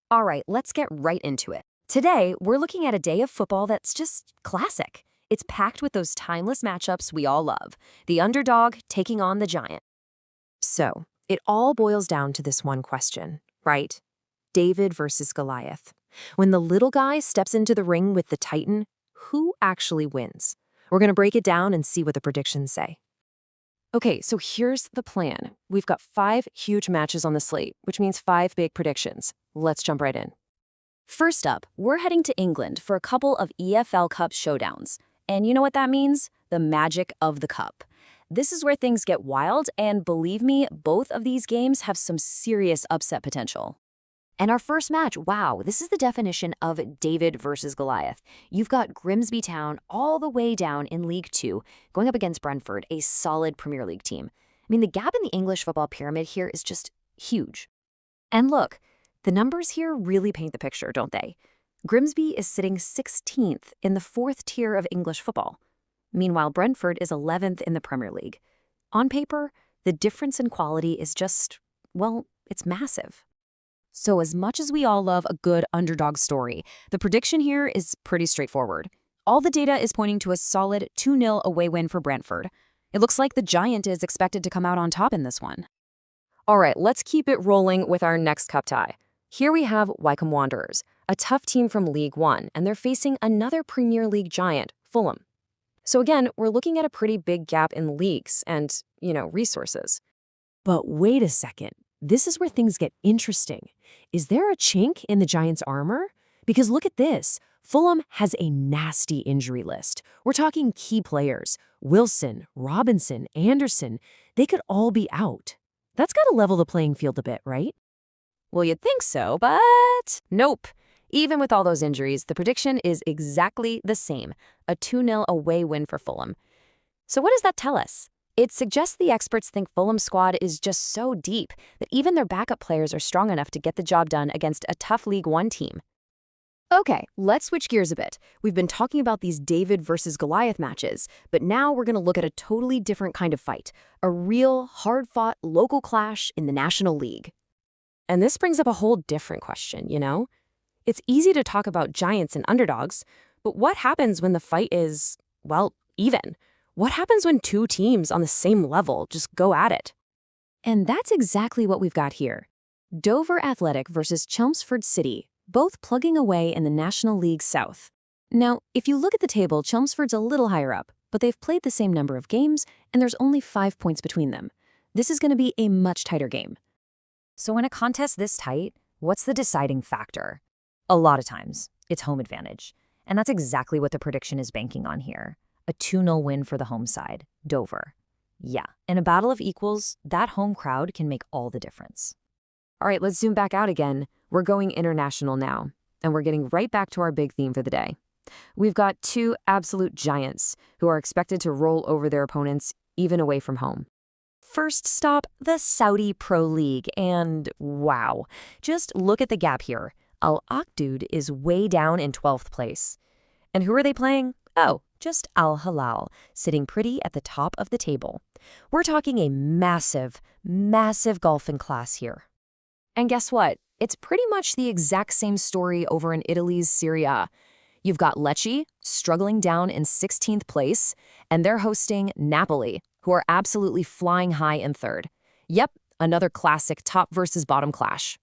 All right, let's get right into it. Today, we're looking at a day of football that's just classic. It's packed with those timeless matchups we all love, the underdog taking on the giant. So, it all boils down to this one question, right? David versus Goliath. When the little guy steps into the ring with the Titan, who actually wins? We're going to break it down and see what the predictions say. Okay, so here's the plan. We've got 5 huge matches on the slate, which means 5 big predictions. Let's jump right in. First up, we're heading to England for a couple of EFL Cup showdowns. And you know what that means? The magic of the cup. This is where things get wild, and believe me, both of these games have some serious upset potential. And our first match, wow, this is the definition of David versus Goliath. You've got Grimsby Town all the way down in League Two, going up against Brentford, a solid Premier League team. I mean, the gap in the English football pyramid here is just huge. And look, the numbers here really paint the picture, don't they? Grimsby is sitting 16th in the 4th tier of English football. Meanwhile, Brentford is 11th in the Premier League. On paper, the difference in quality is just, well, it's massive. So as much as we all love a good underdog story, the prediction here is pretty straightforward. All the data is pointing to a solid 2-0 away win for Brentford. It looks like the Giant is expected to come out on top in this one. All right, let's keep it rolling with our next cup tie. Here we have Wycombe Wanderers, a tough team from League One, and they're facing another Premier League giant, Fulham. So again, we're looking at a pretty big gap in leagues and, resources. But wait a second. This is where things get interesting. Is there a chink in the Giants' armor? Because look at this. Fulham has a nasty injury list. We're talking key players. Wilson, Robinson, Anderson. They could all be out. That's got to level the playing field a bit, right? Well, you'd think so, but nope. Even with all those injuries, the prediction is exactly the same, a 2-0 away win for Fulham. So what does that tell us? It suggests the experts think Fulham's squad is just so deep that even their backup players are strong enough to get the job done against a tough League One team. Okay, let's switch gears a bit. We've been talking about these David versus Goliath matches, but now we're going to look at a totally different kind of fight, a real, hard-fought local clash in the National League. And this brings up a whole different question, It's easy to talk about giants and underdogs, but what happens when the fight is, well, even? What happens when 2 teams on the same level just go at it? And that's exactly what we've got here. Dover Athletic versus Chelmsford City, both plugging away in the National League South. Now, if you look at the table, Chelmsford's a little higher up, but they've played the same number of games, and there's only 5 points between them. This is going to be a much tighter game. So in a contest this tight, what's the deciding factor? A lot of times, it's home advantage. And that's exactly what the prediction is banking on here. A 2-0 win for the home side, Dover. Yeah, in a battle of equals, that home crowd can make all the difference. All right, let's zoom back out again. We're going international now, and we're getting right back to our big theme for the day. We've got 2 absolute giants who are expected to roll over their opponents, even away from home. First stop, the Saudi Pro League, and wow, just look at the gap here. Akhdood is way down in 12th place. And who are they playing? Oh, just Hilal, sitting pretty at the top of the table. We're talking a massive, massive golfing class here. And guess what? It's pretty much the exact same story over in Italy's Serie A. You've got Lecce struggling down in 16th place, and they're hosting Napoli, who are absolutely flying high in 3rd. Yep, another classic top versus bottom clash.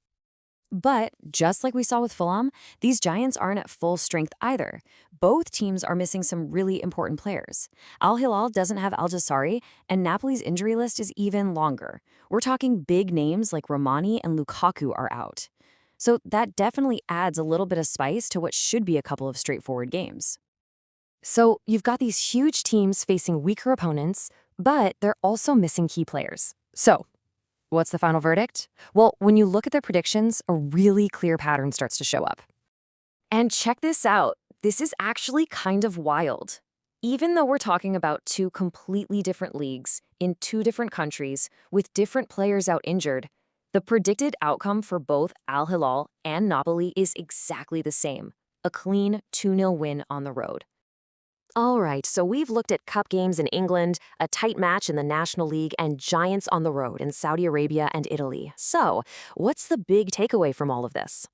But just like we saw with Fulham, these Giants aren't at full strength either. Both teams are missing some really important players. Hilal doesn't have Al-Jassari, and Napoli's injury list is even longer. We're talking big names like Romani and Lukaku are out. So that definitely adds a little bit of spice to what should be a couple of straightforward games. So you've got these huge teams facing weaker opponents, but they're also missing key players. So what's the final verdict? Well, when you look at their predictions, a really clear pattern starts to show up. And check this out. This is actually kind of wild. Even though we're talking about 2 completely different leagues in 2 different countries with different players out injured, the predicted outcome for both Al Hilal and Napoli is exactly the same, a clean 2-0 win on the road. All right, so we've looked at cup games in England, a tight match in the National League, and giants on the road in Saudi Arabia and Italy. So, what's the big takeaway from all of this?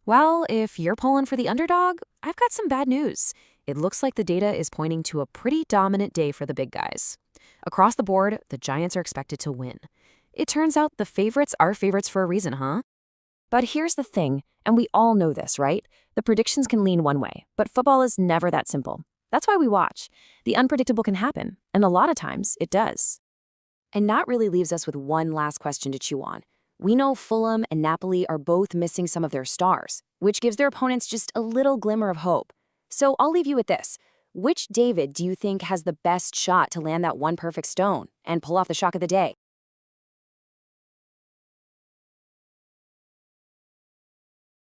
Well, if you're pulling for the underdog, I've got some bad news. It looks like the data is pointing to a pretty dominant day for the big guys. Across the board, the Giants are expected to win. It turns out the favorites are favorites for a reason, huh? But here's the thing, and we all know this, right? The predictions can lean one way, but football is never that simple. That's why we watch. The unpredictable can happen, and a lot of times it does. And that really leaves us with one last question to chew on. We know Fulham and Napoli are both missing some of their stars, which gives their opponents just a little glimmer of hope. So I'll leave you with this. Which David do you think has the best shot to land that one perfect stone and pull off the shock of the day?